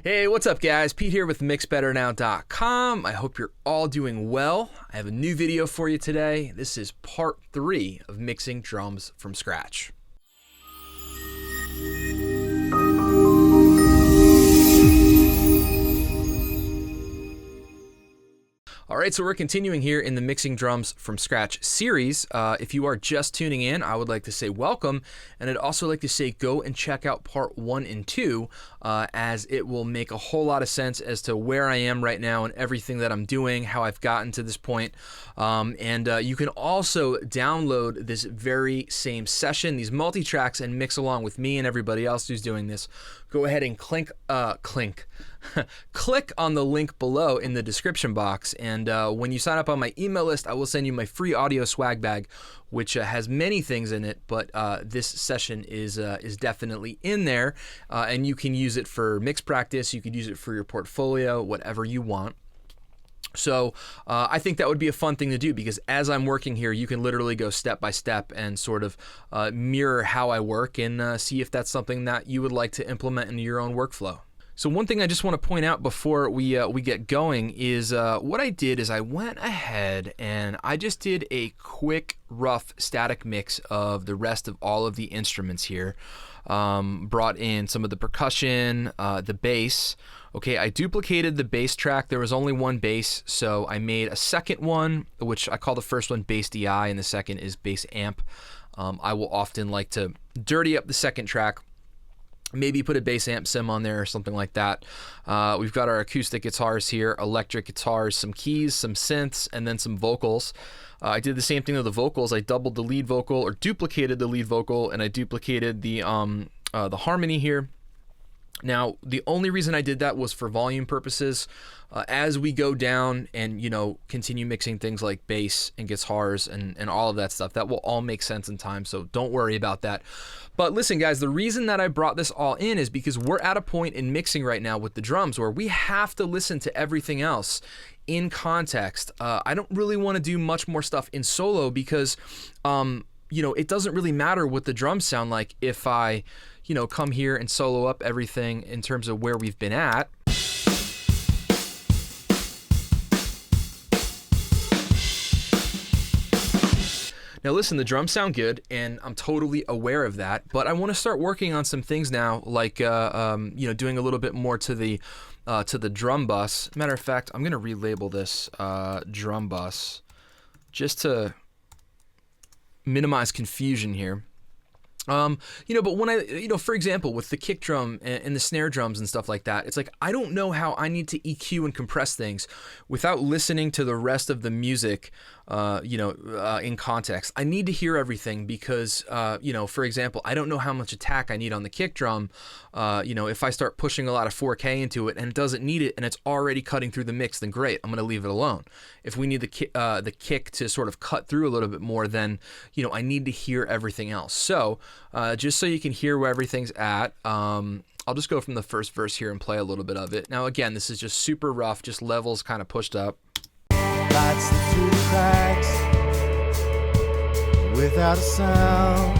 Hey, what's up guys? Pete here with MixBetterNow.com. I hope you're all doing well. I have a new video for you today. This is part 3 of mixing drums from scratch. All right, so we're continuing here in the Mixing Drums from Scratch series. If you are just tuning in, I would like to say welcome, and I'd also like to say go and check out part 1 and 2, as it will make a whole lot of sense as to where I am right now and everything that I'm doing, how I've gotten to this point. You can also download this very same session, these multi-tracks, and mix along with me and everybody else who's doing this. Go ahead and click on the link below in the description box, and when you sign up on my email list, I will send you my free audio swag bag, which has many things in it, but this session is definitely in there, and you can use it for mix practice, you could use it for your portfolio, whatever you want. So I think that would be a fun thing to do, because as I'm working here, you can literally go step by step and sort of mirror how I work and see if that's something that you would like to implement into your own workflow. So one thing I just want to point out before we get going is what I did is I went ahead and I just did a quick rough static mix of the rest of all of the instruments here. Brought in some of the percussion, the bass. Okay, I duplicated the bass track. There was only one bass, so I made a second one, which I call the first one bass DI, and the second is bass amp. I will often like to dirty up the second track, maybe put a bass amp sim on there or something like that. We've got our acoustic guitars here, electric guitars, some keys, some synths, and then some vocals. I did the same thing with the vocals. I doubled the lead vocal, or duplicated the lead vocal, and I duplicated the harmony here. Now, the only reason I did that was for volume purposes. As we go down and, continue mixing things like bass and guitars and all of that stuff, that will all make sense in time, so don't worry about that. But listen, guys, the reason that I brought this all in is because we're at a point in mixing right now with the drums where we have to listen to everything else in context. I don't really want to do much more stuff in solo because, it doesn't really matter what the drums sound like if I come here and solo up everything in terms of where we've been at. Now listen, the drums sound good, and I'm totally aware of that, but I want to start working on some things now, like doing a little bit more to the drum bus. Matter of fact, I'm gonna relabel this drum bus just to minimize confusion here. But when I, for example, with the kick drum and the snare drums and stuff like that, it's like, I don't know how I need to EQ and compress things without listening to the rest of the music, in context. I need to hear everything because, for example, I don't know how much attack I need on the kick drum. If I start pushing a lot of 4K into it and it doesn't need it and it's already cutting through the mix, then great, I'm going to leave it alone. If we need the kick to sort of cut through a little bit more, then, I need to hear everything else. So, just so you can hear where everything's at, I'll just go from the first verse here and play a little bit of it. Now again, this is just super rough, just levels kind of pushed up. Lights through the cracks without a sound.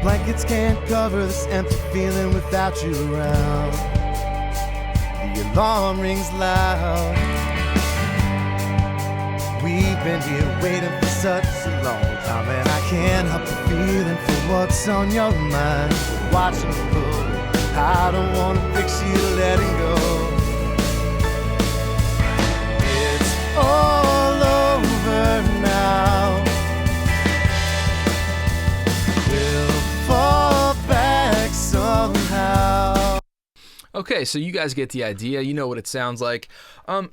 Blankets can't cover this empty feeling without you around. The alarm rings loud. We've been here waiting for such a long time, and I can't help the feeling for what's on your mind. Watching you go, I don't want to fix you letting go. It's all over now. We'll fall back somehow. Okay, so you guys get the idea. You know what it sounds like.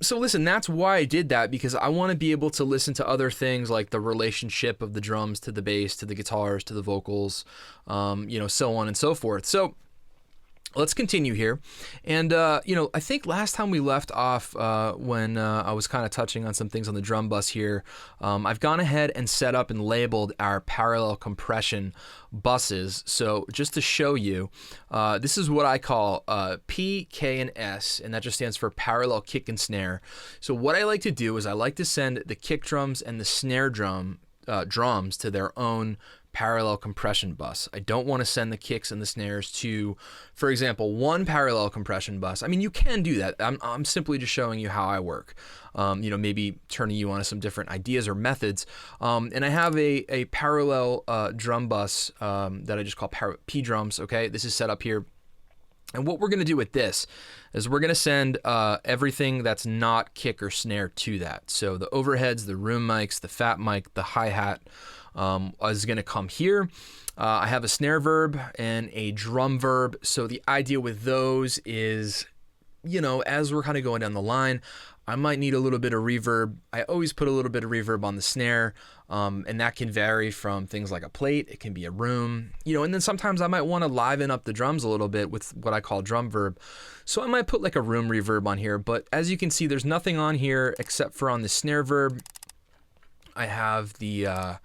So listen, that's why I did that, because I want to be able to listen to other things like the relationship of the drums to the bass, to the guitars, to the vocals, so on and so forth. So let's continue here. And, I think last time we left off when I was kind of touching on some things on the drum bus here, I've gone ahead and set up and labeled our parallel compression buses. So just to show you, this is what I call P, K, and S, and that just stands for parallel kick and snare. So what I like to do is I like to send the kick drums and the snare drums to their own parallel compression bus. I don't want to send the kicks and the snares to, for example, one parallel compression bus. I mean, you can do that. I'm simply just showing you how I work. Maybe turning you on to some different ideas or methods. And I have a parallel drum bus that I just call P drums. Okay, this is set up here. And what we're going to do with this is we're going to send everything that's not kick or snare to that. So the overheads, the room mics, the fat mic, the hi-hat is going to come here. I have a snare verb and a drum verb. So the idea with those is, as we're kind of going down the line, I might need a little bit of reverb. I always put a little bit of reverb on the snare, and that can vary from things like a plate. It can be a room, and then sometimes I might want to liven up the drums a little bit with what I call drum verb. So I might put like a room reverb on here, but as you can see, there's nothing on here except for on the snare verb. I have the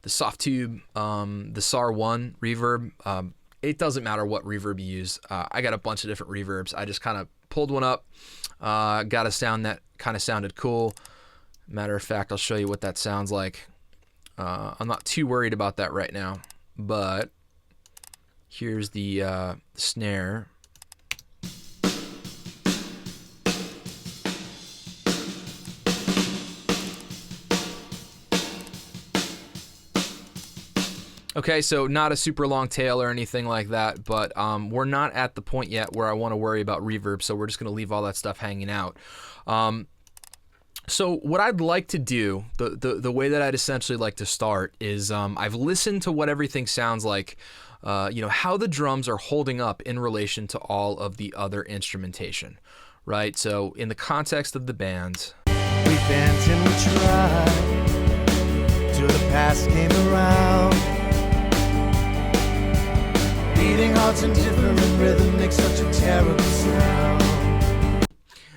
soft tube, the SAR1 reverb. It doesn't matter what reverb you use. I got a bunch of different reverbs. I just kind of pulled one up, got a sound that kind of sounded cool. Matter of fact, I'll show you what that sounds like. I'm not too worried about that right now, but here's the snare. Okay, so not a super long tail or anything like that, but we're not at the point yet where I want to worry about reverb, so we're just going to leave all that stuff hanging out. So what I'd like to do, the way that I'd essentially like to start is I've listened to what everything sounds like, how the drums are holding up in relation to all of the other instrumentation, right? So in the context of the band, we bent and we tried till the past came around. Beating hearts in different rhythm makes such a terrible sound.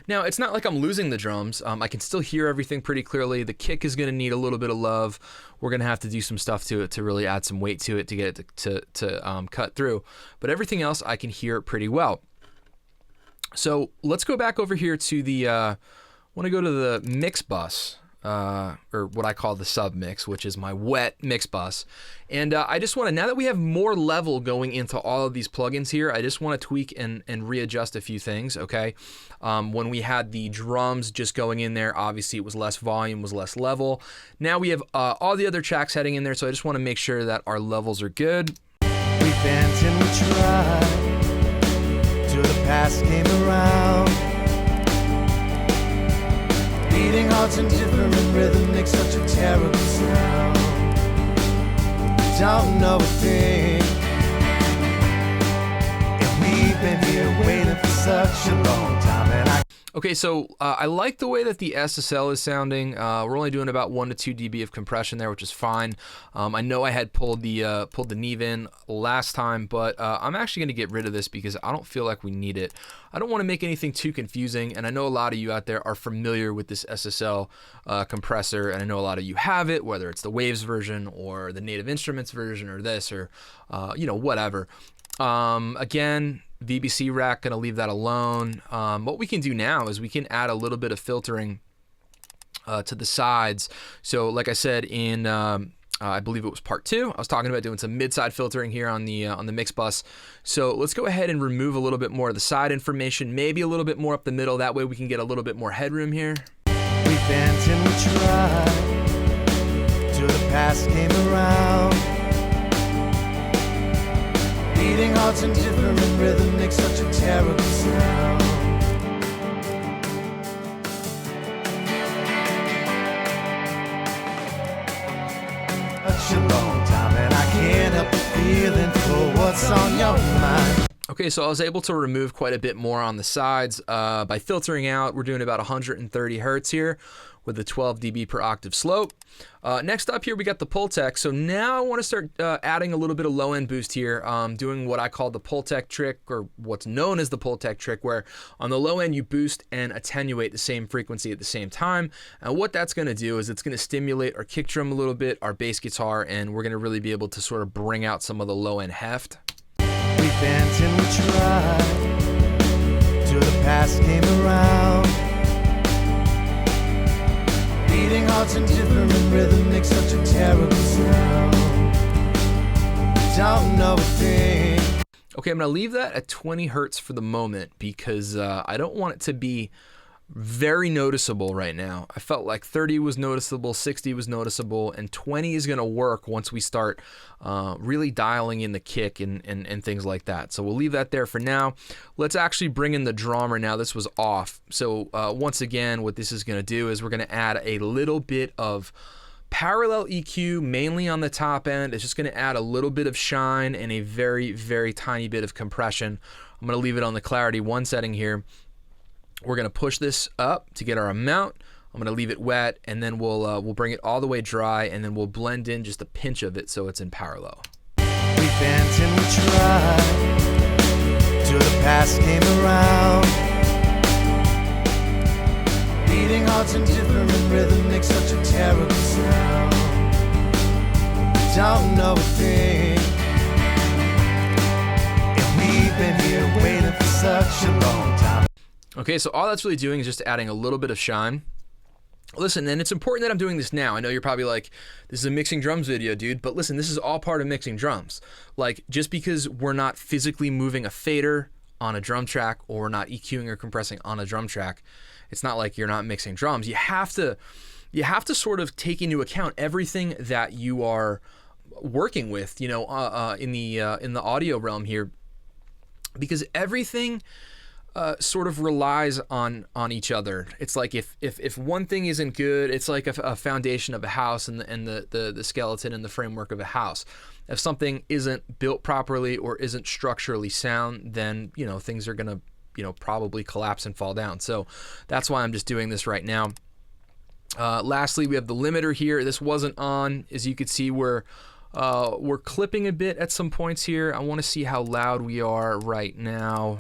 Now, it's not like I'm losing the drums. I can still hear everything pretty clearly. The kick is going to need a little bit of love. We're going to have to do some stuff to it to really add some weight to it to get it to cut through. But everything else, I can hear pretty well. So let's go back over here to the, I want to go to the mix bus. Or what I call the sub mix, which is my wet mix bus. And I just want to, now that we have more level going into all of these plugins here, I just want to tweak and readjust a few things, okay? When we had the drums just going in there, obviously it was less volume, was less level. Now we have all the other tracks heading in there, so I just want to make sure that our levels are good. We bent and we tried till the past came around. Beating hearts in different rhythm makes such a terrible sound. Don't know a thing, and we've been here waiting for such a long time. And Okay, so I like the way that the SSL is sounding. We're only doing about 1 to 2 dB of compression there, which is fine. I know I had pulled the Neve in last time, but I'm actually going to get rid of this because I don't feel like we need it. I don't want to make anything too confusing, and I know a lot of you out there are familiar with this SSL compressor, and I know a lot of you have it, whether it's the Waves version or the Native Instruments version or this or whatever. Again, VBC rack, gonna leave that alone. What we can do now is we can add a little bit of filtering to the sides. So like I said in I believe it was part 2, I was talking about doing some mid-side filtering here on the mix bus. So let's go ahead and remove a little bit more of the side information, maybe a little bit more up the middle. That way we can get a little bit more headroom here. we bent and we tried till the past came around. Beating hearts in different rhythm makes such a terrible sound. Such a long time, and I can't help but feeling for what's on your mind. Okay, so I was able to remove quite a bit more on the sides by filtering out. We're doing about 130 hertz here with a 12 dB per octave slope. Next up here, we got the Pultec. So now I want to start adding a little bit of low end boost here, doing what I call the Pultec trick, or what's known as the Pultec trick, where on the low end you boost and attenuate the same frequency at the same time. And what that's going to do is it's going to stimulate our kick drum a little bit, our bass guitar, and we're going to really be able to sort of bring out some of the low end heft. We bent and we tried till the past came around. Beating hearts in different rhythm makes such a terrible sound. don't know a thing. Okay, I'm going to leave that at 20 hertz for the moment because I don't want it to be very noticeable right now. I felt like 30 was noticeable, 60 was noticeable, and 20 is going to work once we start really dialing in the kick and things like that. So we'll leave that there for now. Let's actually bring in the drummer now. This was off. So once again, what this is going to do is we're going to add a little bit of parallel EQ, mainly on the top end. It's just going to add a little bit of shine and a very, very tiny bit of compression. I'm going to leave it on the clarity 1 setting here. We're going to push this up to get our amount. I'm going to leave it wet, and then we'll bring it all the way dry, and then we'll blend in just a pinch of it so it's in parallel. We bent and we tried till the past came around. Beating hearts in different rhythm makes such a terrible sound. Don't know a thing, and we've been here waiting for such a long time. Okay, so all that's really doing is just adding a little bit of shine. Listen, and it's important that I'm doing this now. I know you're probably like, this is a mixing drums video, dude, but listen, this is all part of mixing drums. Like, just because we're not physically moving a fader on a drum track or we're not EQing or compressing on a drum track, it's not like you're not mixing drums. You have to sort of take into account everything that you are working with, you know, in the audio realm here, because everything sort of relies on each other. It's like if one thing isn't good, it's like a foundation of a house and the skeleton and the framework of a house. If something isn't built properly or isn't structurally sound, then, you know, things are gonna, you know, probably collapse and fall down. So that's why I'm just doing this right now. Lastly, we have the limiter here. This wasn't on. As you can see, we're clipping a bit at some points here. I want to see how loud we are right now.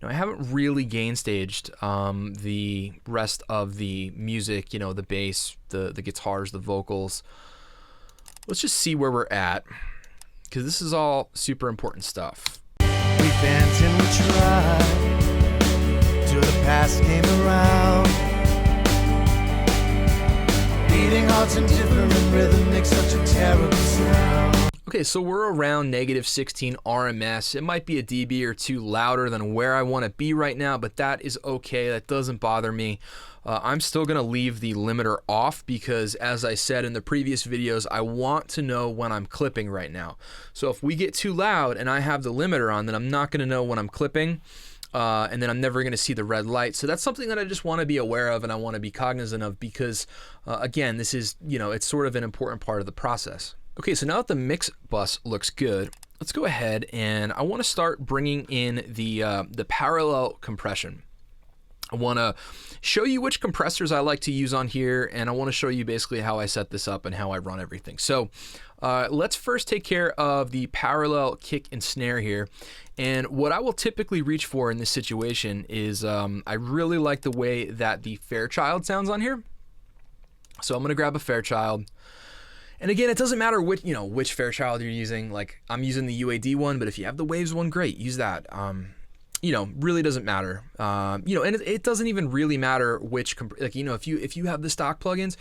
Now, I haven't really gain staged the rest of the music, you know, the bass, the guitars, the vocals. Let's just see where we're at, because this is all super important stuff. We bent and we tried till the past came around. Beating hearts in different rhythm makes such a terrible sound. Okay, so we're around -16 RMS. It might be a dB or two louder than where I want to be right now, but that is okay. That doesn't bother me. I'm still going to leave the limiter off because, as I said in the previous videos, I want to know when I'm clipping right now. So if we get too loud and I have the limiter on, then I'm not going to know when I'm clipping, and then I'm never going to see the red light. So that's something that I just want to be aware of and I want to be cognizant of because, again, this is, you know, it's sort of an important part of the process. Okay, so now that the mix bus looks good, let's go ahead and I want to start bringing in the parallel compression. I want to show you which compressors I like to use on here, and I want to show you basically how I set this up and how I run everything. So let's first take care of the parallel kick and snare here. And what I will typically reach for in this situation is I really like the way that the Fairchild sounds on here. So I'm going to grab a Fairchild. And again, it doesn't matter which Fairchild you're using. Like, I'm using the UAD one, but if you have the Waves one, great, use that. You know, really doesn't matter. You know, and it doesn't even really matter which, like, you know, if you have the stock plugins,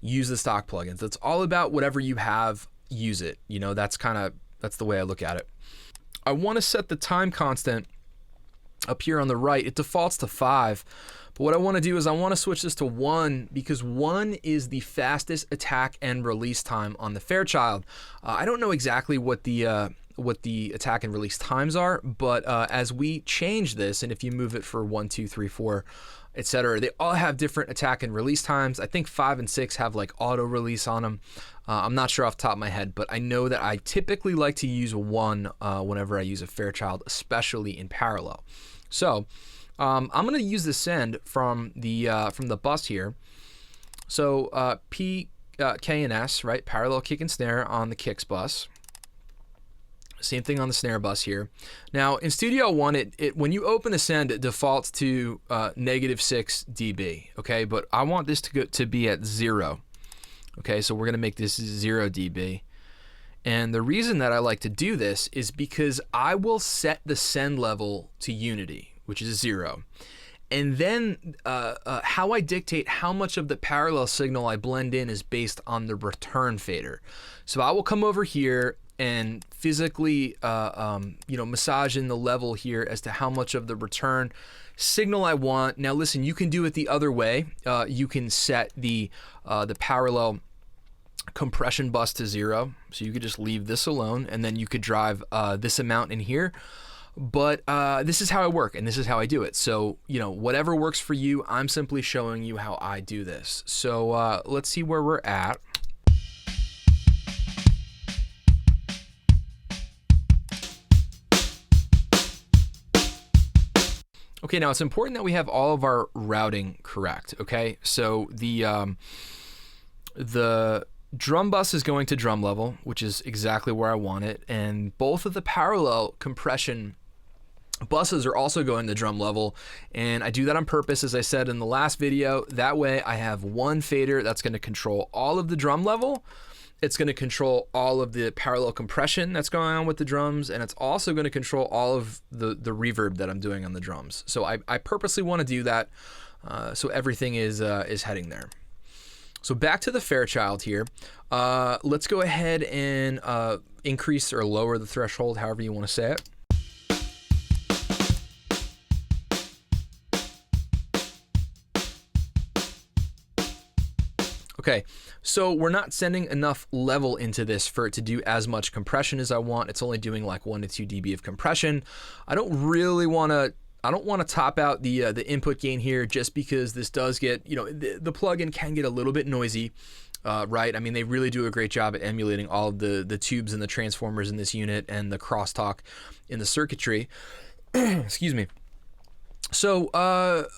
use the stock plugins. It's all about whatever you have, use it. You know, that's the way I look at it. I want to set the time constant up here on the right. It defaults to 5. But what I want to do is I want to switch this to 1 because 1 is the fastest attack and release time on the Fairchild. I don't know exactly what the attack and release times are, but as we change this, and if you move it for 1, 2, 3, 4, etc., they all have different attack and release times. I think 5 and 6 have like auto release on them. I'm not sure off the top of my head, but I know that I typically like to use 1 whenever I use a Fairchild, especially in parallel. So I'm going to use the send from the bus here. So P, K, and S, right? Parallel kick and snare on the kicks bus. Same thing on the snare bus here. Now in Studio One, it when you open the send, it defaults to -6 dB. Okay, but I want this to be at 0. Okay, so we're gonna make this 0 dB. And the reason that I like to do this is because I will set the send level to unity, which is 0. And then how I dictate how much of the parallel signal I blend in is based on the return fader. So I will come over here and physically, massaging the level here as to how much of the return signal I want. Now listen, you can do it the other way. You can set the parallel compression bus to 0, so you could just leave this alone, and then you could drive this amount in here. But this is how I work, and this is how I do it. So, whatever works for you, I'm simply showing you how I do this. So let's see where we're at. Okay, now it's important that we have all of our routing correct, okay? So the drum bus is going to drum level, which is exactly where I want it, and both of the parallel compression buses are also going to drum level, and I do that on purpose, as I said in the last video. That way I have one fader that's going to control all of the drum level. It's going to control all of the parallel compression that's going on with the drums, and it's also going to control all of the reverb that I'm doing on the drums. So I purposely want to do that so everything is heading there. So back to the Fairchild here. Let's go ahead and increase or lower the threshold, however you want to say it. Okay, so we're not sending enough level into this for it to do as much compression as I want. It's only doing like 1 to 2 dB of compression. I don't want to top out the input gain here, just because this does get, the plugin can get a little bit noisy, right? I mean, they really do a great job at emulating all of the tubes and the transformers in this unit and the crosstalk in the circuitry. Excuse me. So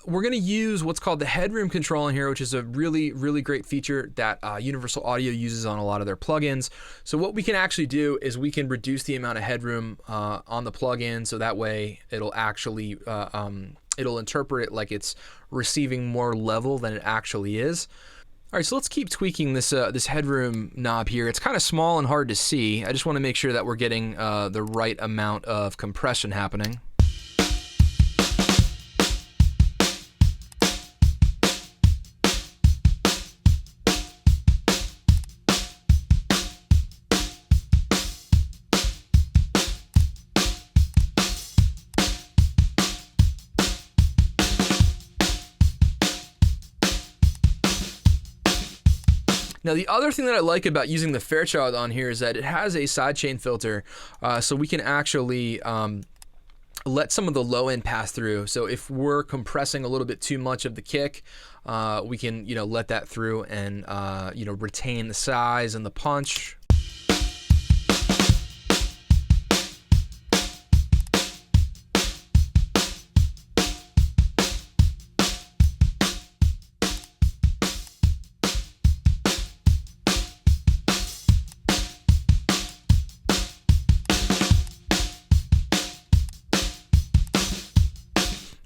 we're going to use what's called the headroom control in here, which is a really, really great feature that Universal Audio uses on a lot of their plugins. So what we can actually do is we can reduce the amount of headroom on the plugin, so that way it'll actually it'll interpret it like it's receiving more level than it actually is. All right, so let's keep tweaking this headroom knob here. It's kind of small and hard to see. I just want to make sure that we're getting the right amount of compression happening. Now, the other thing that I like about using the Fairchild on here is that it has a sidechain filter, so we can actually let some of the low end pass through. So if we're compressing a little bit too much of the kick, we can let that through and retain the size and the punch.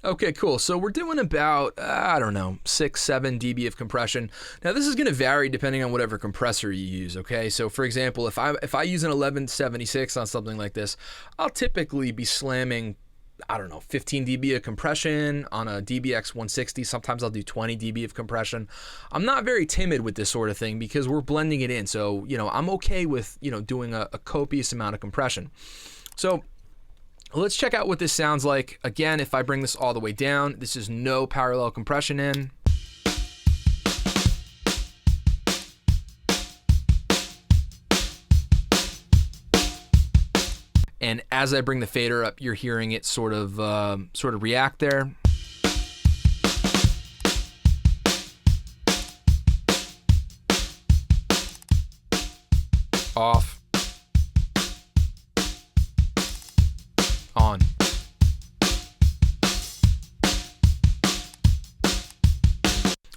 Okay, cool. So we're doing about, 6-7 dB of compression. Now this is going to vary depending on whatever compressor you use, okay? So for example, if I use an 1176 on something like this, I'll typically be slamming, 15 dB of compression on a DBX 160. Sometimes I'll do 20 dB of compression. I'm not very timid with this sort of thing because we're blending it in. So, I'm okay with, doing a copious amount of compression. So let's check out what this sounds like. Again, if I bring this all the way down, this is no parallel compression in. And as I bring the fader up, you're hearing it sort of react there. Off. On.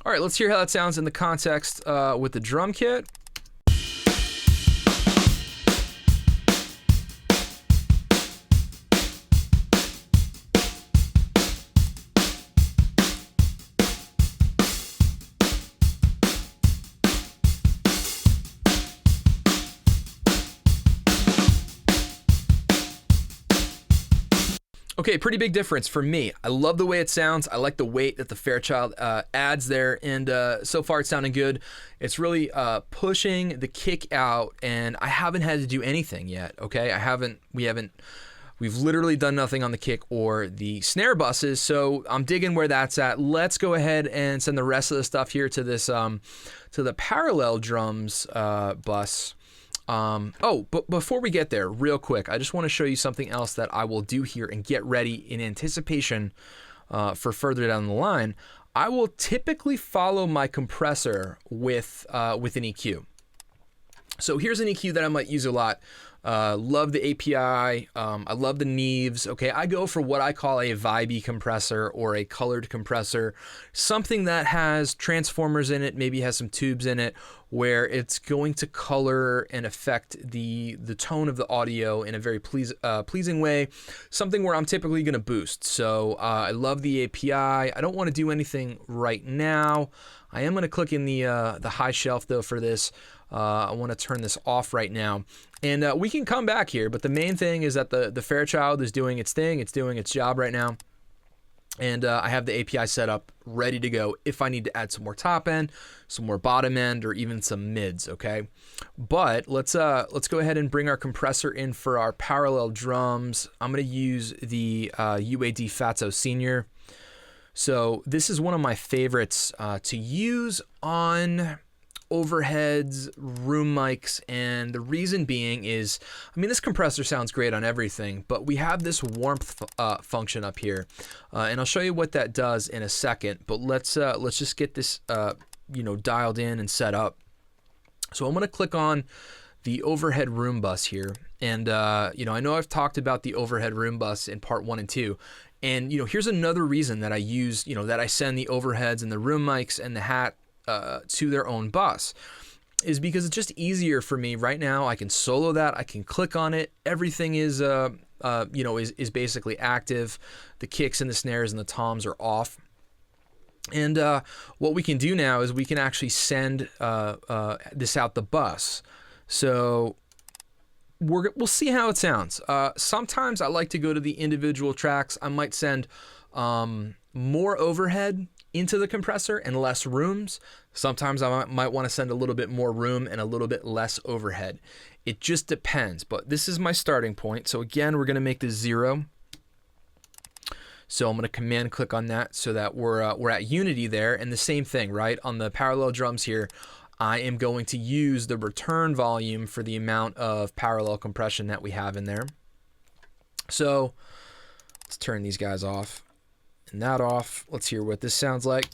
All right, let's hear how that sounds in the context with the drum kit. Okay, pretty big difference for me. I love the way it sounds. I like the weight that the Fairchild adds there, and so far it's sounding good. It's really pushing the kick out, and I haven't had to do anything yet. Okay, we've literally done nothing on the kick or the snare buses, so I'm digging where that's at. Let's go ahead and send the rest of the stuff here to this to the parallel drums bus. But before we get there, real quick, I just want to show you something else that I will do here and get ready in anticipation for further down the line. I will typically follow my compressor with an EQ. So here's an EQ that I might use a lot. Love the API. I love the Neves. Okay, I go for what I call a vibey compressor or a colored compressor, something that has transformers in it, maybe has some tubes in it, where it's going to color and affect the tone of the audio in a very pleasing way, something where I'm typically going to boost. So I love the API. I don't want to do anything right now. I am going to click in the high shelf though for this. I want to turn this off right now. And we can come back here, but the main thing is that the Fairchild is doing its thing. It's doing its job right now. And I have the API set up, ready to go if I need to add some more top end, some more bottom end, or even some mids, okay? But let's go ahead and bring our compressor in for our parallel drums. I'm going to use the UAD Fatso Senior. So this is one of my favorites to use on overheads, room mics, and the reason being is, I mean, this compressor sounds great on everything, but we have this warmth function up here, and I'll show you what that does in a second. But let's just get this dialed in and set up. So I'm going to click on the overhead room bus here, and I know I've talked about the overhead room bus in part 1 and 2. And here's another reason that I use, that I send the overheads and the room mics and the hat to their own bus, is because it's just easier for me right now. I can solo that. I can click on it. Everything is basically active. The kicks and the snares and the toms are off. And what we can do now is we can actually send this out the bus. So we'll see how it sounds. Sometimes I like to go to the individual tracks. I might send more overhead into the compressor and less rooms. Sometimes I might want to send a little bit more room and a little bit less overhead. It just depends, but this is my starting point. So again, we're going to make this 0. So I'm going to command click on that so that we're at unity there. And the same thing, right? On the parallel drums here, I am going to use the return volume for the amount of parallel compression that we have in there. So let's turn these guys off and that off. Let's hear what this sounds like.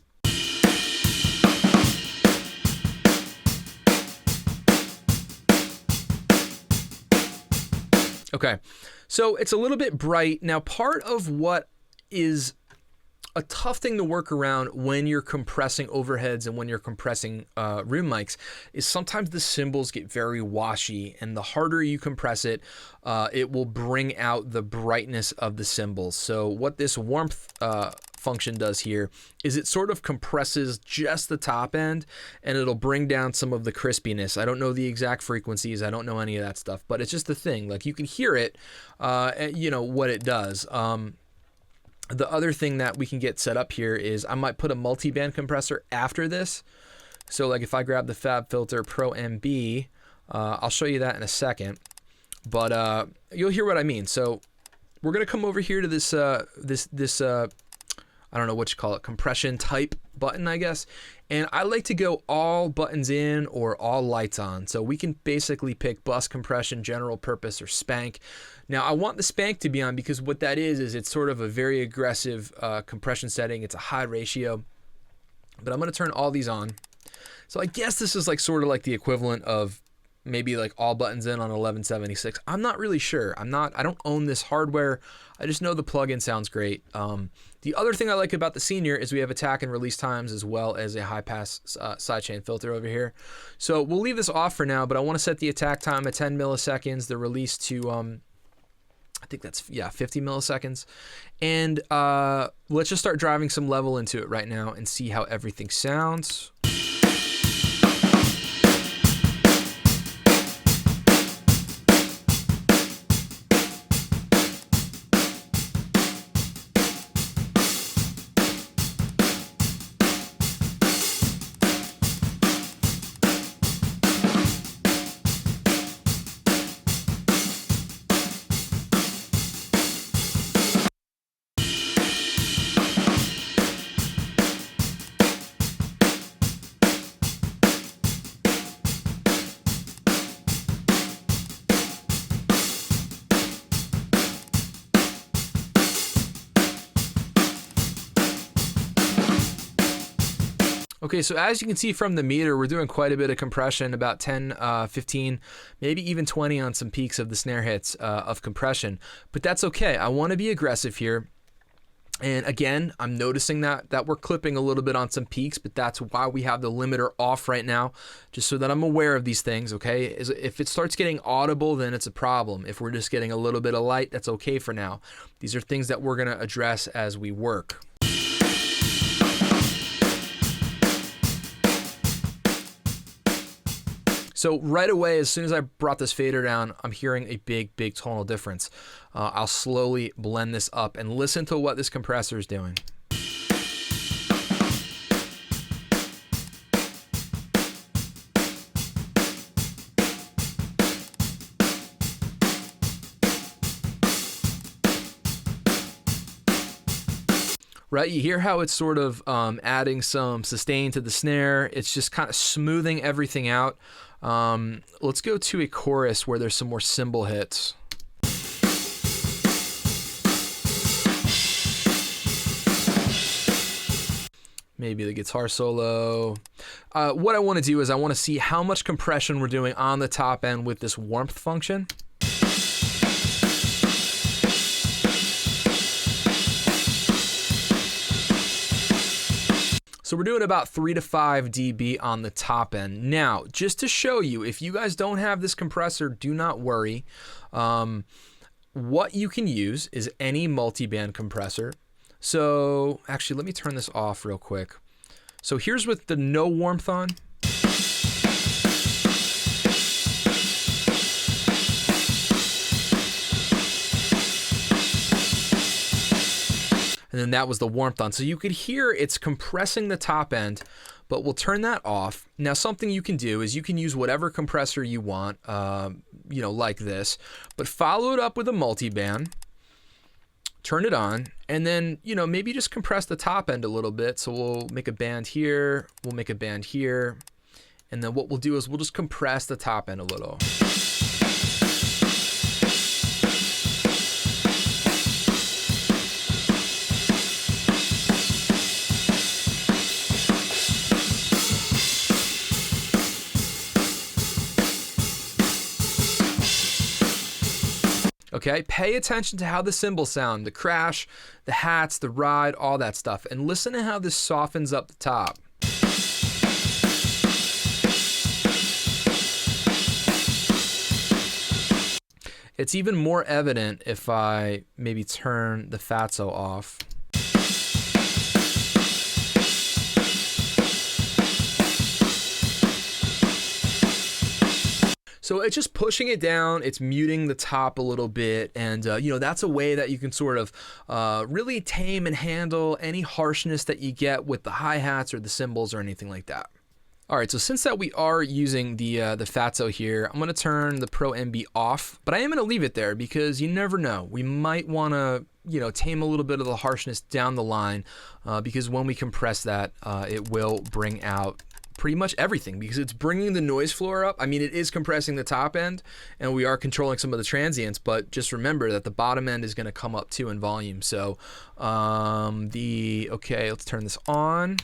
Okay, so it's a little bit bright. Now, part of what is a tough thing to work around when you're compressing overheads and when you're compressing room mics is sometimes the cymbals get very washy, and the harder you compress it, it will bring out the brightness of the cymbals. So what this warmth function does here is it sort of compresses just the top end, and it'll bring down some of the crispiness. I don't know the exact frequencies. I don't know any of that stuff, but it's just the thing. Like, you can hear it, what it does. The other thing that we can get set up here is I might put a multi-band compressor after this. So like if I grab the FabFilter Pro MB, I'll show you that in a second, but you'll hear what I mean. So we're gonna come over here to this I don't know what you call it, compression type button, I guess. And I like to go all buttons in or all lights on. So we can basically pick bus compression, general purpose, or spank. Now I want the spank to be on because what that is it's sort of a very aggressive compression setting. It's a high ratio, but I'm gonna turn all these on. So I guess this is like sort of like the equivalent of maybe like all buttons in on 1176. I'm not really sure. I don't own this hardware. I just know the plugin sounds great. The other thing I like about the Senior is we have attack and release times as well as a high pass sidechain filter over here. So we'll leave this off for now, but I want to set the attack time at 10 milliseconds, the release to, I think that's, 50 milliseconds. And let's just start driving some level into it right now and see how everything sounds. Okay, so as you can see from the meter, we're doing quite a bit of compression, about 10, 15, maybe even 20 on some peaks of the snare hits of compression. But that's okay. I want to be aggressive here. And again, I'm noticing that we're clipping a little bit on some peaks, but that's why we have the limiter off right now, just so that I'm aware of these things, okay? If it starts getting audible, then it's a problem. If we're just getting a little bit of light, that's okay for now. These are things that we're going to address as we work. So right away, as soon as I brought this fader down, I'm hearing a big tonal difference. I'll slowly blend this up and listen to what this compressor is doing. Right, you hear how it's sort of adding some sustain to the snare. It's just kind of smoothing everything out. Let's go to a chorus where there's some more cymbal hits. Maybe the guitar solo. What I want to do is I want to see how much compression we're doing on the top end with this warmth function. So we're doing about 3 to 5 dB on the top end. Now, just to show you, if you guys don't have this compressor, do not worry. What you can use is any multi-band compressor. So actually, let me turn this off real quick. So here's with the no warmth on. And then that was the warmth on. So you could hear it's compressing the top end, but we'll turn that off. Now, something you can do is you can use whatever compressor you want, like this, but follow it up with a multi-band, turn it on, and then, maybe just compress the top end a little bit. So we'll make a band here, we'll make a band here, and then what we'll do is we'll just compress the top end a little. Okay, pay attention to how the cymbals sound, the crash, the hats, the ride, all that stuff, and listen to how this softens up the top. It's even more evident if I maybe turn the fatso off. So it's just pushing it down, it's muting the top a little bit, and that's a way that you can sort of really tame and handle any harshness that you get with the hi-hats or the cymbals or anything like that. All right, so since that we are using the fatso here, I'm gonna turn the Pro MB off, but I am gonna leave it there because you never know. We might wanna, tame a little bit of the harshness down the line because when we compress that, it will bring out pretty much everything because it's bringing the noise floor up. I mean, it is compressing the top end and we are controlling some of the transients, but just remember that the bottom end is going to come up too in volume. So okay, let's turn this on.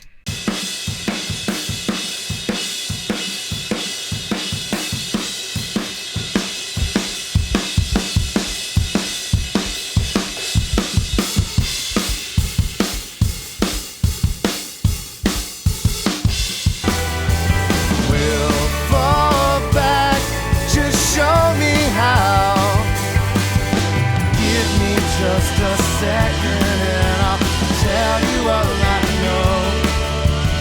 Just a second and I'll tell you all I know.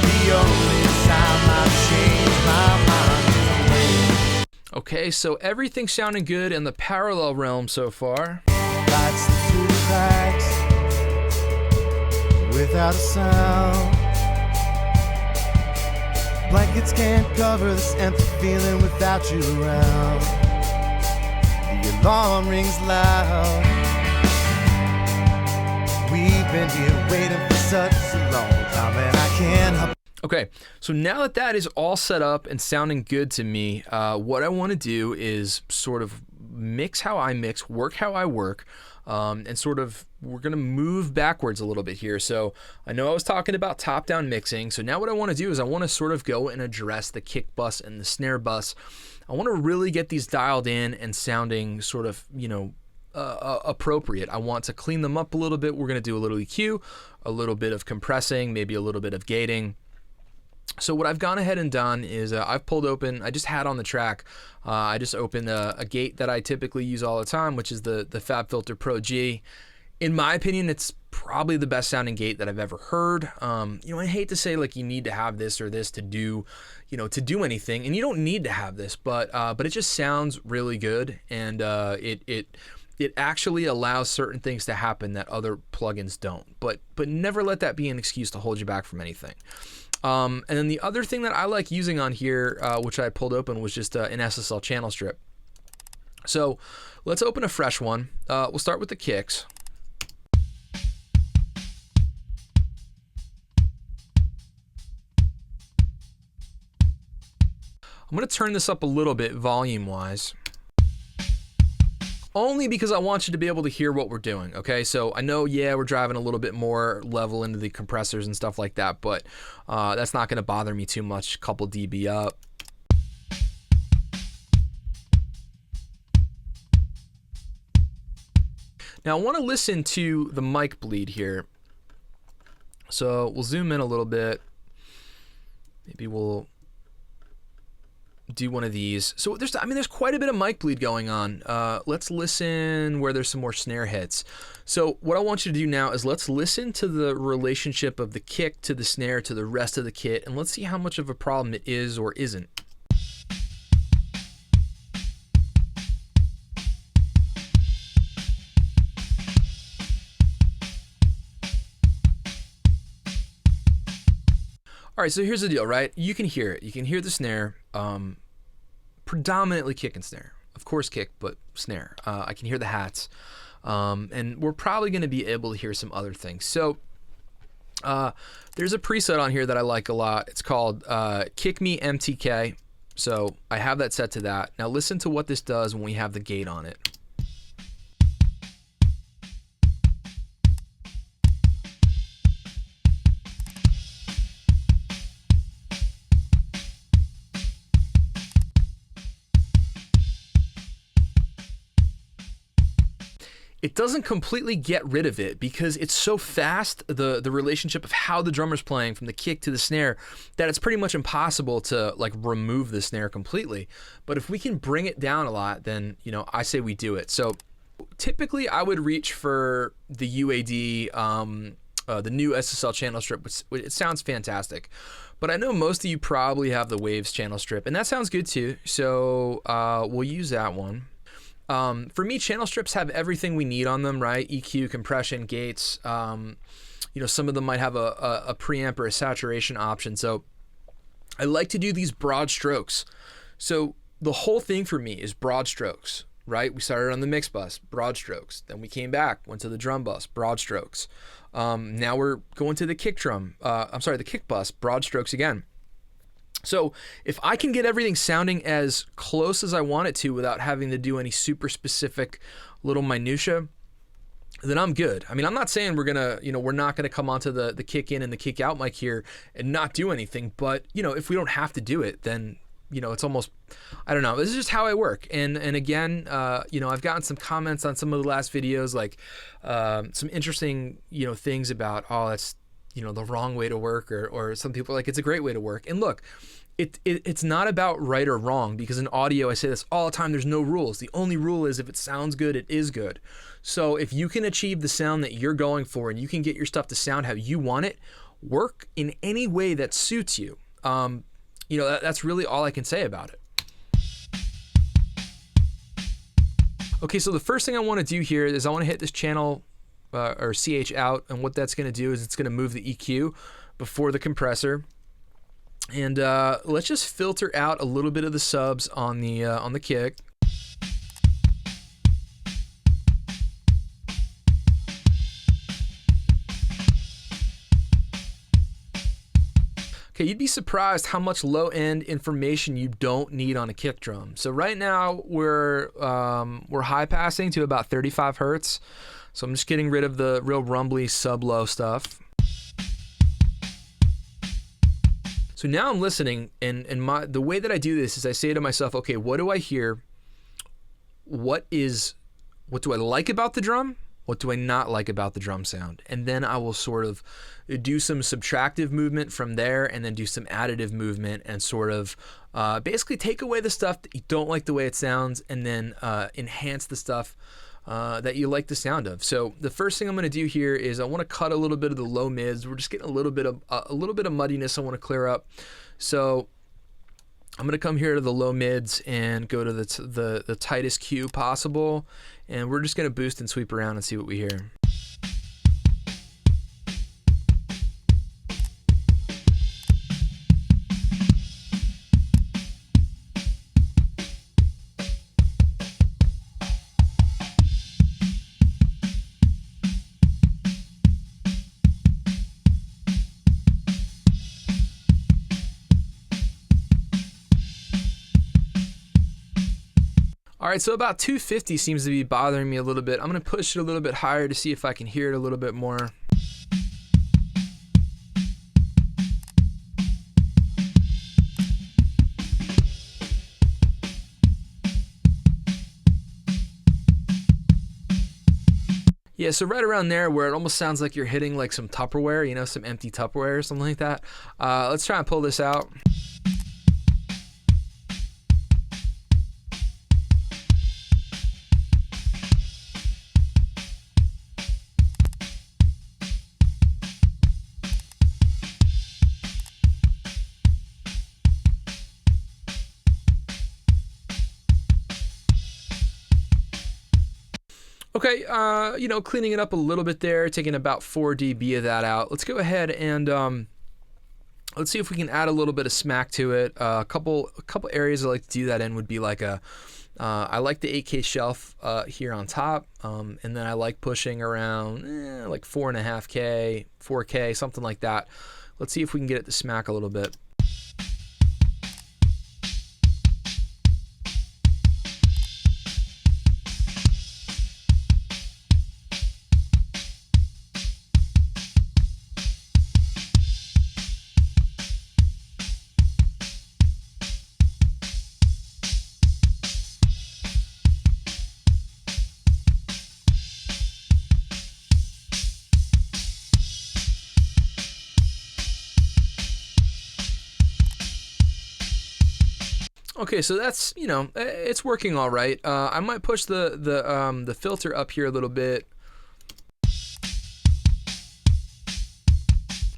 The only time I've changed my mind. Okay, so everything's sounding good in the parallel realm so far. Lights through the cracks without a sound. Blankets can't cover this empty feeling without you around. The alarm rings loud. We've been here waiting for such a long time and I can't help. Okay, so now that is all set up and sounding good to me, what I want to do is sort of mix how I mix, work how I work. and sort of we're going to move backwards a little bit here. So I know I was talking about top-down mixing. So now what I want to do is I want to sort of go and address the kick bus and the snare bus. I want to really get these dialed in and sounding sort of, appropriate. I want to clean them up a little bit. We're going to do a little EQ, a little bit of compressing, maybe a little bit of gating. So what I've gone ahead and done is I've pulled open, I just had on the track, I just opened a gate that I typically use all the time, which is the FabFilter Pro G. In my opinion, it's probably the best sounding gate that I've ever heard. I hate to say like you need to have this or this to do, to do anything, and you don't need to have this, but it just sounds really good, and it actually allows certain things to happen that other plugins don't. But never let that be an excuse to hold you back from anything. And then the other thing that I like using on here, which I pulled open, was just an SSL channel strip. So let's open a fresh one. We'll start with the kicks. I'm going to turn this up a little bit volume-wise, only because I want you to be able to hear what we're doing, okay? So I know, we're driving a little bit more level into the compressors and stuff like that, but that's not going to bother me too much. Couple dB up. Now I want to listen to the mic bleed here. So we'll zoom in a little bit. Maybe we'll do one of these. So there's quite a bit of mic bleed going on. Let's listen where there's some more snare hits. So what I want you to do now is let's listen to the relationship of the kick to the snare to the rest of the kit, and let's see how much of a problem it is or isn't. All right, so here's the deal, right? You can hear it. You can hear the snare, predominantly kick and snare. Of course kick, but snare. I can hear the hats, and we're probably going to be able to hear some other things. So there's a preset on here that I like a lot. It's called Kick Me MTK. So I have that set to that. Now listen to what this does when we have the gate on it. It doesn't completely get rid of it because it's so fast, the relationship of how the drummer's playing from the kick to the snare, that it's pretty much impossible to like remove the snare completely. But if we can bring it down a lot, then I say we do it. So typically I would reach for the UAD, the new SSL channel strip, which it sounds fantastic. But I know most of you probably have the Waves channel strip, and that sounds good too. So we'll use that one. For me, channel strips have everything we need on them, right? EQ, compression, gates. Some of them might have a preamp or a saturation option. So I like to do these broad strokes. So the whole thing for me is broad strokes, right? We started on the mix bus, broad strokes. Then we came back, went to the drum bus, broad strokes. Now we're going to the kick drum. The kick bus, broad strokes again. So if I can get everything sounding as close as I want it to without having to do any super specific little minutia, then I'm good. I mean, I'm not saying we're not gonna come onto the kick in and the kick out mic here and not do anything, but if we don't have to do it, then it's almost, I don't know. This is just how I work. And again, I've gotten some comments on some of the last videos, like some interesting things about, oh, that's the wrong way to work, or some people are like, it's a great way to work. And look, it's not about right or wrong, because in audio, I say this all the time, there's no rules. The only rule is if it sounds good, it is good. So if you can achieve the sound that you're going for and you can get your stuff to sound how you want it, work in any way that suits you. That's really all I can say about it. Okay, so the first thing I want to do here is I want to hit this channel or CH out, and what that's going to do is it's going to move the EQ before the compressor, and let's just filter out a little bit of the subs on the kick. Okay, Okay, you'd be surprised how much low-end information you don't need on a kick drum. So right now we're high passing to about 35 hertz. So I'm just getting rid of the real rumbly sub-low stuff. So now I'm listening, and the way that I do this is I say to myself, okay, what do I hear? What do I like about the drum? What do I not like about the drum sound? And then I will sort of do some subtractive movement from there, and then do some additive movement, and sort of basically take away the stuff that you don't like the way it sounds, and then enhance the stuff that you like the sound of. So the first thing I'm going to do here is I want to cut a little bit of the low mids. We're just getting a little bit of muddiness I want to clear up. So I'm going to come here to the low mids and go to the tightest Q possible, and we're just going to boost and sweep around and see what we hear. All right, so about 250 seems to be bothering me a little bit. I'm going to push it a little bit higher to see if I can hear it a little bit more. Yeah, so right around there where it almost sounds like you're hitting like some Tupperware, you know, some empty Tupperware or something like that. Let's try and pull this out. Okay, you know, cleaning it up a little bit there, taking about 4 dB of that out. Let's go ahead and let's see if we can add a little bit of smack to it. A couple areas I like to do that in would be like I like the 8K shelf here on top, and then I like pushing around like 4.5K, 4K, something like that. Let's see if we can get it to smack a little bit. Okay, so that's, you know, it's working all right. I might push the filter up here a little bit.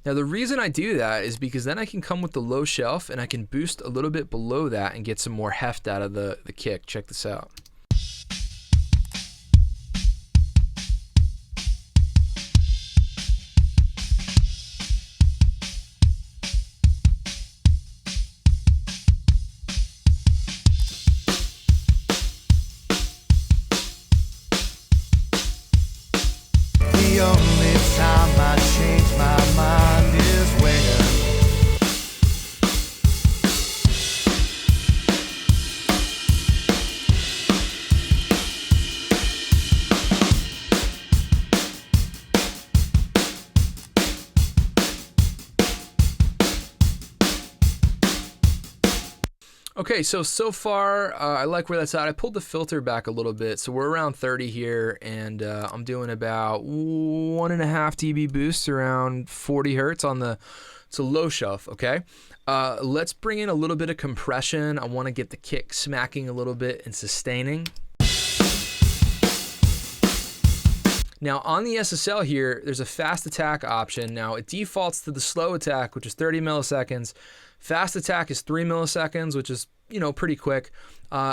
Now the reason I do that is because then I can come with the low shelf and I can boost a little bit below that and get some more heft out of the kick. Check this out. The only time I change my mind is when Okay, so far I like where that's at. I pulled the filter back a little bit, so we're around 30 here, and I'm doing about 1.5 dB boost around 40 hertz on the low shelf. Okay, let's bring in a little bit of compression. I want to get the kick smacking a little bit and sustaining. Now on the SSL here, there's a fast attack option. Now it defaults to the slow attack, which is 30 milliseconds. Fast attack is 3 milliseconds, which is, you know, pretty quick.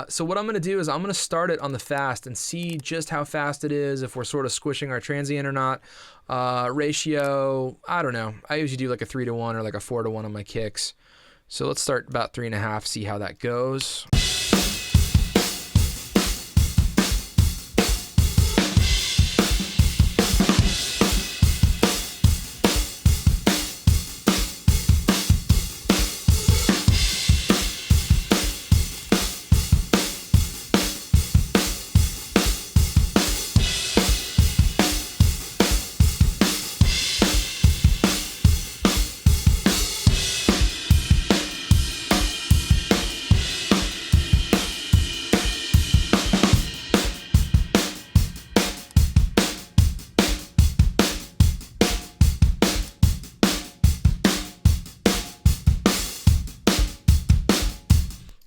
So what I'm going to do is I'm going to start it on the fast and see just how fast it is, if we're sort of squishing our transient or not. Ratio, I don't know. I usually do like a 3-to-1 or like a 4-to-1 on my kicks. So let's start about 3.5, see how that goes.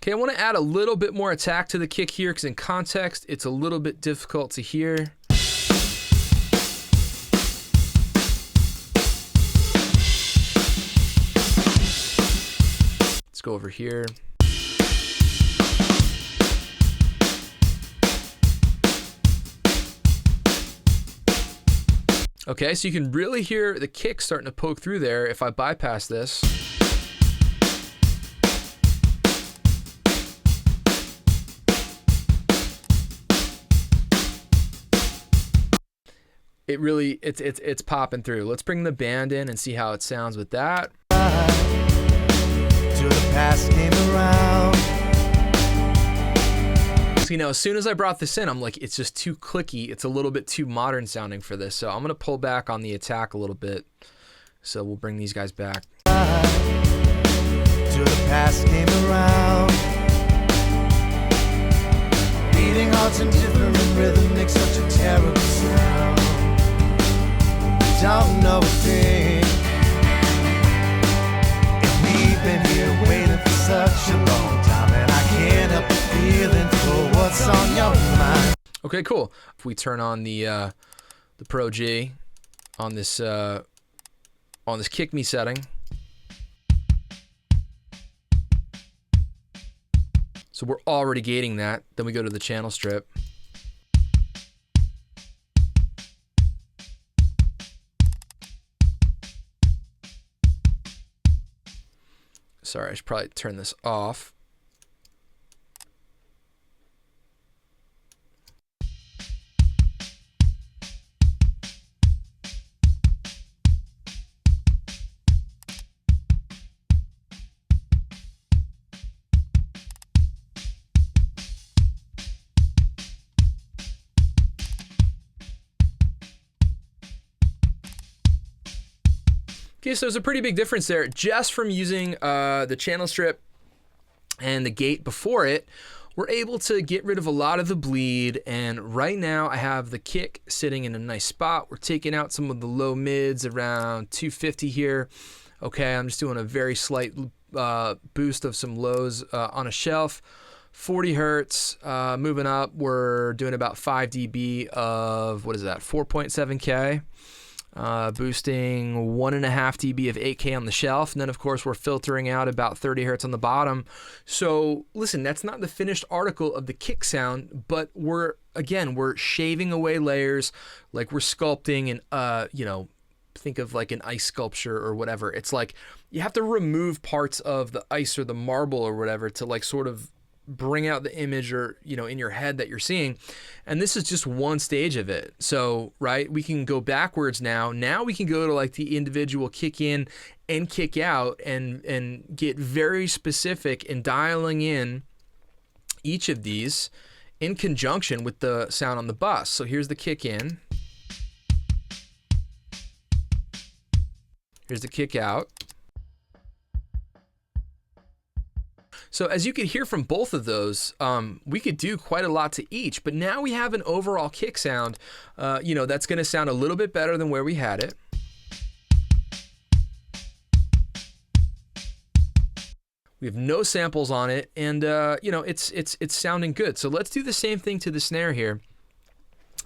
Okay, I want to add a little bit more attack to the kick here because in context, it's a little bit difficult to hear. Let's go over here. Okay, so you can really hear the kick starting to poke through there if I bypass this. It really, it's popping through. Let's bring the band in and see how it sounds with that. Till the past came around. So, you know, as soon as I brought this in, I'm like, it's just too clicky. It's a little bit too modern sounding for this. So I'm going to pull back on the attack a little bit. So we'll bring these guys back. Till the past came around. Beating hearts in different rhythm makes such a terrible sound. Don't know a thing. And we've been here waiting for such a long time, and I can't help but feeling for what's on your mind. Okay, cool. If we turn on the Pro G on this kick me setting. So we're already gating that. Then we go to the channel strip. Sorry, I should probably turn this off. Okay, so there's a pretty big difference there just from using the channel strip and the gate before it. We're able to get rid of a lot of the bleed, and right now I have the kick sitting in a nice spot. We're taking out some of the low mids around 250 here. Okay, I'm just doing a very slight boost of some lows on a shelf. 40 hertz, moving up, we're doing about 5 dB of, what is that, 4.7K. Boosting 1.5 dB of 8K on the shelf, and then of course we're filtering out about 30 hertz on the bottom. So listen, that's not the finished article of the kick sound, but we're shaving away layers, like we're sculpting and think of like an ice sculpture or whatever. It's like you have to remove parts of the ice or the marble or whatever to like sort of bring out the image or in your head that you're seeing, and this is just one stage of it. So right, we can go backwards now we can go to like the individual kick in and kick out and get very specific in dialing in each of these in conjunction with the sound on the bus. So here's the kick in, here's the kick out. So as you can hear from both of those, we could do quite a lot to each, but now we have an overall kick sound, that's going to sound a little bit better than where we had it. We have no samples on it, and it's sounding good. So let's do the same thing to the snare here,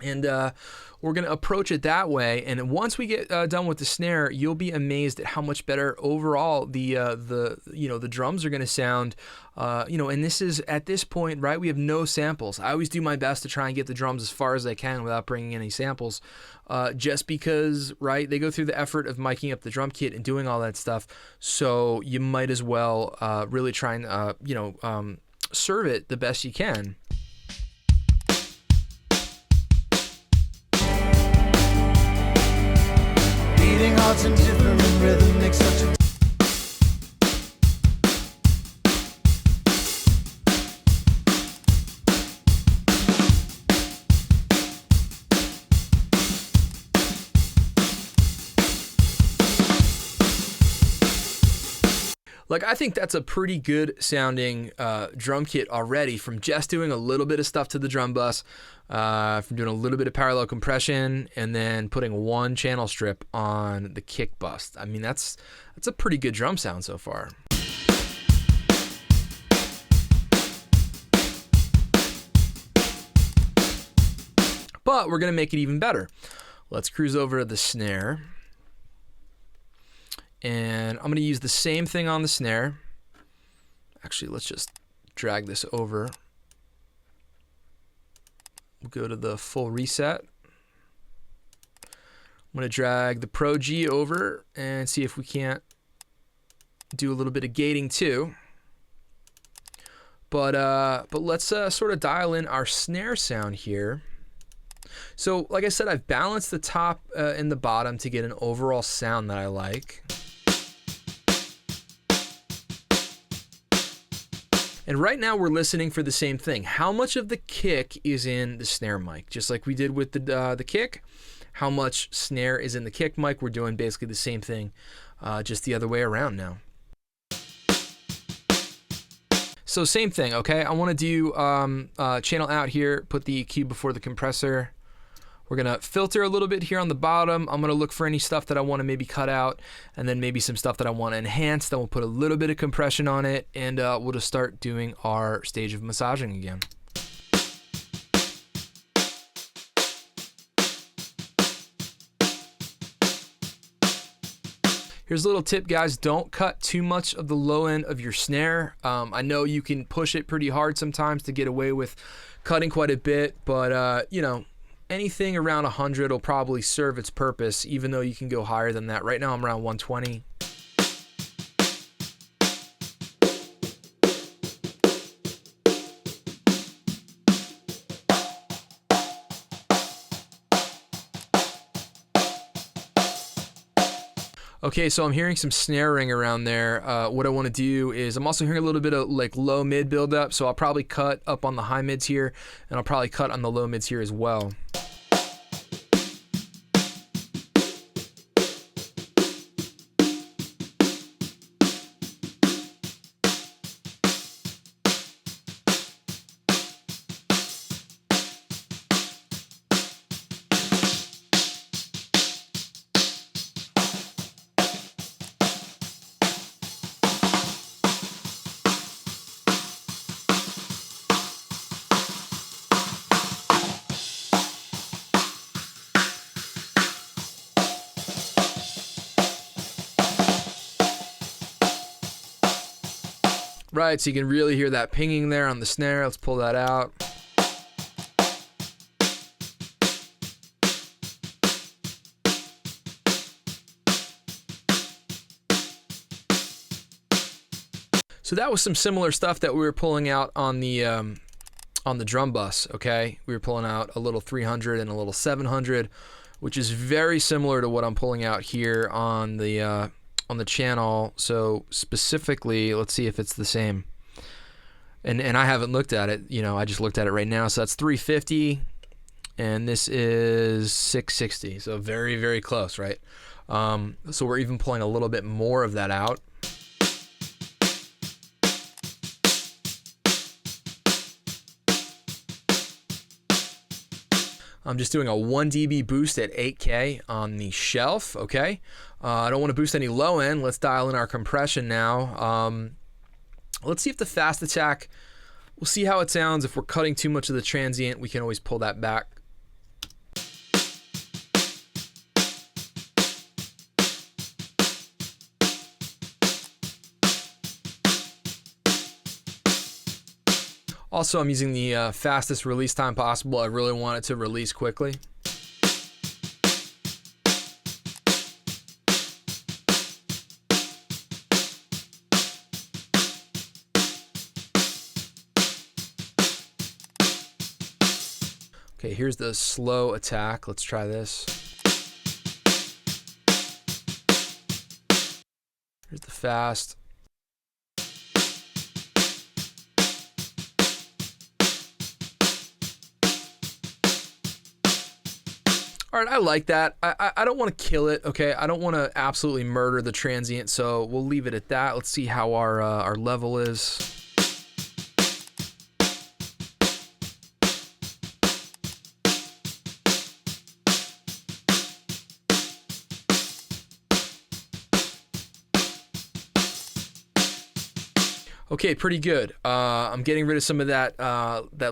and we're going to approach it that way. And once we get done with the snare, you'll be amazed at how much better overall the drums are going to sound. And this is at this point, right? We have no samples. I always do my best to try and get the drums as far as I can without bringing any samples, just because, right? They go through the effort of miking up the drum kit and doing all that stuff. So you might as well really try and serve it the best you can. Beating hearts in different rhythm makes such a Like, I think that's a pretty good sounding drum kit already from just doing a little bit of stuff to the drum bus, from doing a little bit of parallel compression, and then putting one channel strip on the kick bus. I mean, that's a pretty good drum sound so far. But we're going to make it even better. Let's cruise over to the snare. And I'm going to use the same thing on the snare. Actually, let's just drag this over. We'll go to the full reset. I'm going to drag the Pro G over and see if we can't do a little bit of gating too. But let's sort of dial in our snare sound here. So like I said, I've balanced the top and the bottom to get an overall sound that I like. And right now we're listening for the same thing. How much of the kick is in the snare mic? Just like we did with the kick. How much snare is in the kick mic? We're doing basically the same thing, just the other way around now. So same thing, okay? I want to do channel out here, put the EQ before the compressor. We're going to filter a little bit here on the bottom. I'm going to look for any stuff that I want to maybe cut out, and then maybe some stuff that I want to enhance. Then we'll put a little bit of compression on it, and we'll just start doing our stage of massaging again. Here's a little tip, guys. Don't cut too much of the low end of your snare. I know you can push it pretty hard sometimes to get away with cutting quite a bit, but you know, anything around 100 will probably serve its purpose, even though you can go higher than that. Right now I'm around 120. Okay, so I'm hearing some snaring around there. What I want to do is I'm also hearing a little bit of like low mid buildup, so I'll probably cut up on the high mids here, and I'll probably cut on the low mids here as well. Right, so you can really hear that pinging there on the snare. Let's pull that out. So that was some similar stuff that we were pulling out on the drum bus, okay? We were pulling out a little 300 and a little 700, which is very similar to what I'm pulling out here on the channel. So specifically, let's see if it's the same. And I haven't looked at it, you know, I just looked at it right now. So that's 350 and this is 660. So very, very close, right? So we're even pulling a little bit more of that out. I'm just doing a 1 dB boost at 8K on the shelf, okay? I don't want to boost any low end. Let's dial in our compression now. Let's see if the fast attack, we'll see how it sounds. If we're cutting too much of the transient, we can always pull that back. Also, I'm using the fastest release time possible. I really want it to release quickly. Okay, here's the slow attack. Let's try this. Here's the fast. All right, I like that. I don't want to kill it, okay? I don't want to absolutely murder the transient, so we'll leave it at that. Let's see how our level is. Okay, pretty good. I'm getting rid of some of that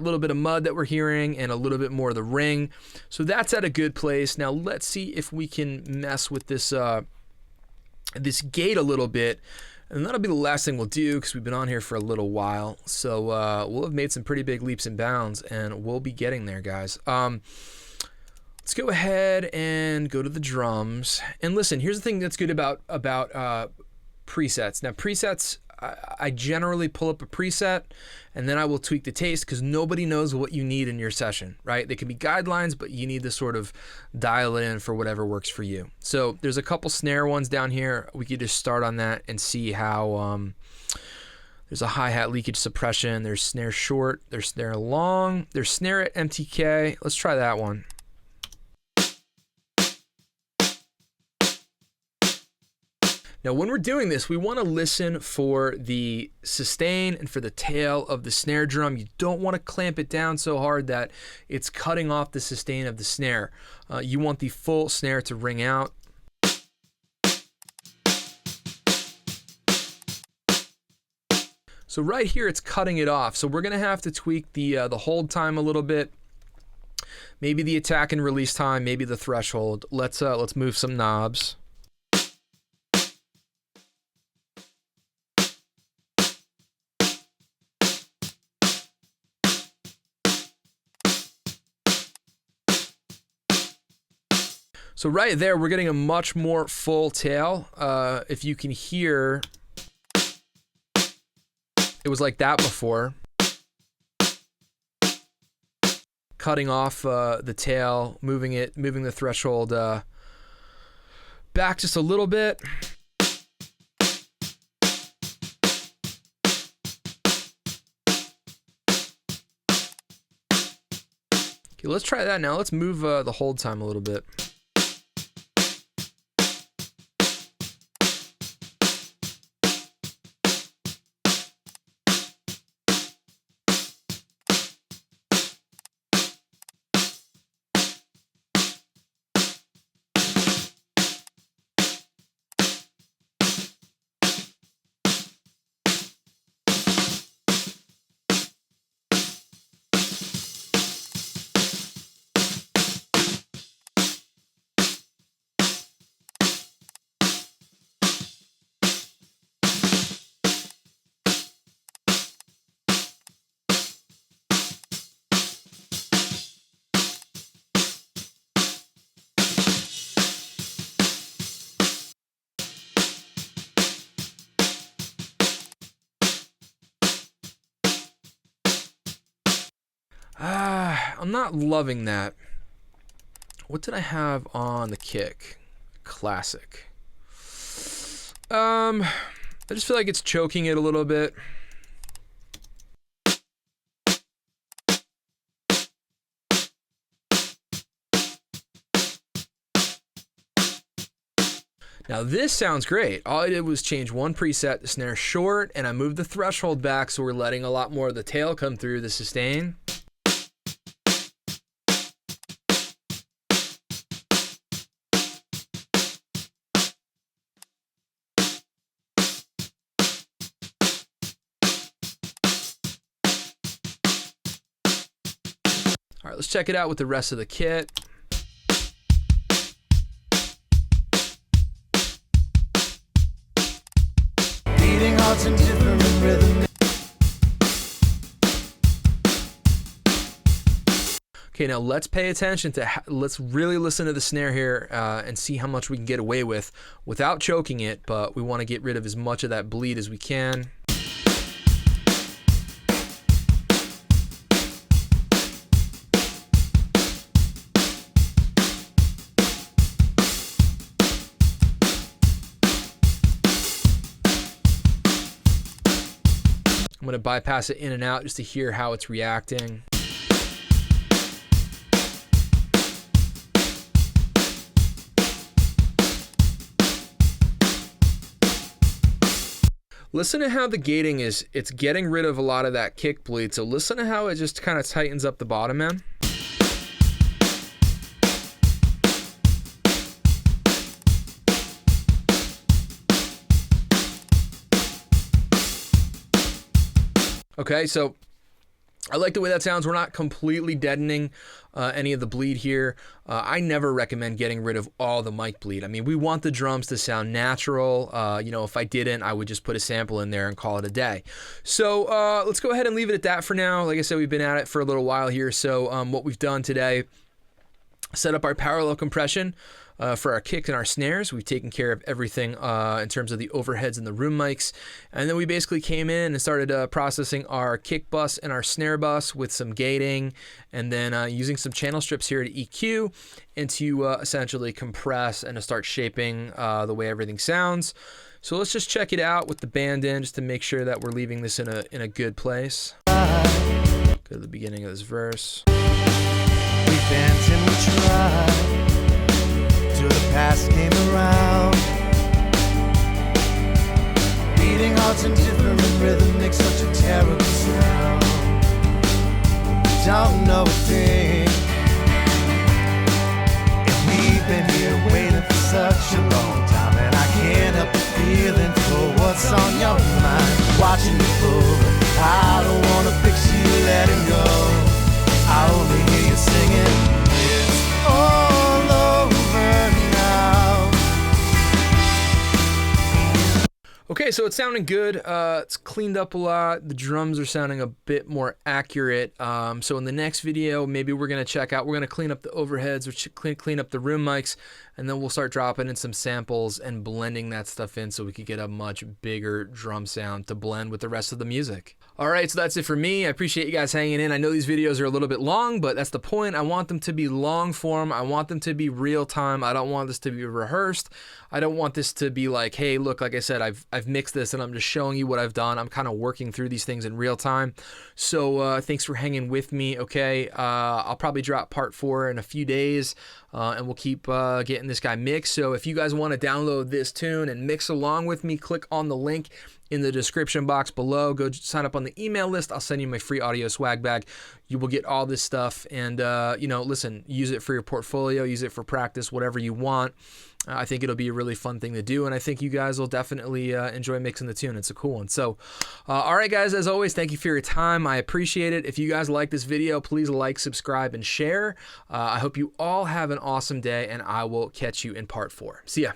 little bit of mud that we're hearing and a little bit more of the ring. So that's at a good place. Now let's see if we can mess with this this gate a little bit. And that'll be the last thing we'll do because we've been on here for a little while. So we'll have made some pretty big leaps and bounds, and we'll be getting there, guys. Let's go ahead and go to the drums. And listen, here's the thing that's good about presets. Now, presets, I generally pull up a preset, and then I will tweak the taste because nobody knows what you need in your session, right? They can be guidelines, but you need to sort of dial it in for whatever works for you. So there's a couple snare ones down here. We could just start on that and see how there's a hi-hat leakage suppression. There's snare short. There's snare long. There's snare at MTK. Let's try that one. Now, when we're doing this, we want to listen for the sustain and for the tail of the snare drum. You don't want to clamp it down so hard that it's cutting off the sustain of the snare. You want the full snare to ring out. So right here, it's cutting it off. So we're going to have to tweak the hold time a little bit. Maybe the attack and release time, maybe the threshold. Let's move some knobs. So right there, we're getting a much more full tail. If you can hear, it was like that before. Cutting off the tail, moving the threshold back just a little bit. Okay, let's try that now. Let's move the hold time a little bit. I'm not loving that. What did I have on the kick? Classic. I just feel like it's choking it a little bit. Now this sounds great. All I did was change one preset, the snare short, and I moved the threshold back so we're letting a lot more of the tail come through the sustain. All right, let's check it out with the rest of the kit. Beating hearts in different rhythm. Okay, now let's pay attention to, let's really listen to the snare here and see how much we can get away with without choking it, but we want to get rid of as much of that bleed as we can. I'm going to bypass it in and out just to hear how it's reacting. Listen to how the gating is, it's getting rid of a lot of that kick bleed. So listen to how it just kind of tightens up the bottom end. Okay, so I like the way that sounds. We're not completely deadening any of the bleed here. I never recommend getting rid of all the mic bleed. I mean, we want the drums to sound natural. You know, if I didn't, I would just put a sample in there and call it a day. So let's go ahead and leave it at that for now. Like I said, we've been at it for a little while here. So what we've done today, set up our parallel compression for our kicks and our snares. We've taken care of everything in terms of the overheads and the room mics. And then we basically came in and started processing our kick bus and our snare bus with some gating, and then using some channel strips here to EQ and to essentially compress and to start shaping the way everything sounds. So let's just check it out with the band in, just to make sure that we're leaving this in a good place. Go to the beginning of this verse. We danced and we tried till the past came around. Beating hearts in different rhythm makes such a terrible sound. Don't know a thing, and we've been here waiting for such a long time, and I can't help the feeling for what's on your mind. Watching you pull, I don't wanna fix you, letting go. I only hear you singing, it's all over now. Okay, so it's sounding good. It's cleaned up a lot. The drums are sounding a bit more accurate. So in the next video, maybe we're going to clean up the overheads, which clean up the room mics, and then we'll start dropping in some samples and blending that stuff in so we could get a much bigger drum sound to blend with the rest of the music. All right, so that's it for me. I appreciate you guys hanging in. I know these videos are a little bit long, but that's the point. I want them to be long form. I want them to be real time. I don't want this to be rehearsed. I don't want this to be like, hey, look, like I said, I've mixed this and I'm just showing you what I've done. I'm kind of working through these things in real time. So thanks for hanging with me, okay? I'll probably drop part 4 in a few days, and we'll keep getting this guy mixed. So if you guys want to download this tune and mix along with me, click on the link in the description box below. Go sign up on the email list. I'll send you my free audio swag bag. You will get all this stuff, and you know, listen, use it for your portfolio, use it for practice, whatever you want. I think it'll be a really fun thing to do, and I think you guys will definitely enjoy mixing the tune. It's a cool one. So, all right, guys, as always, thank you for your time. I appreciate it. If you guys like this video, please like, subscribe, and share. I hope you all have an awesome day, and I will catch you in part 4. See ya.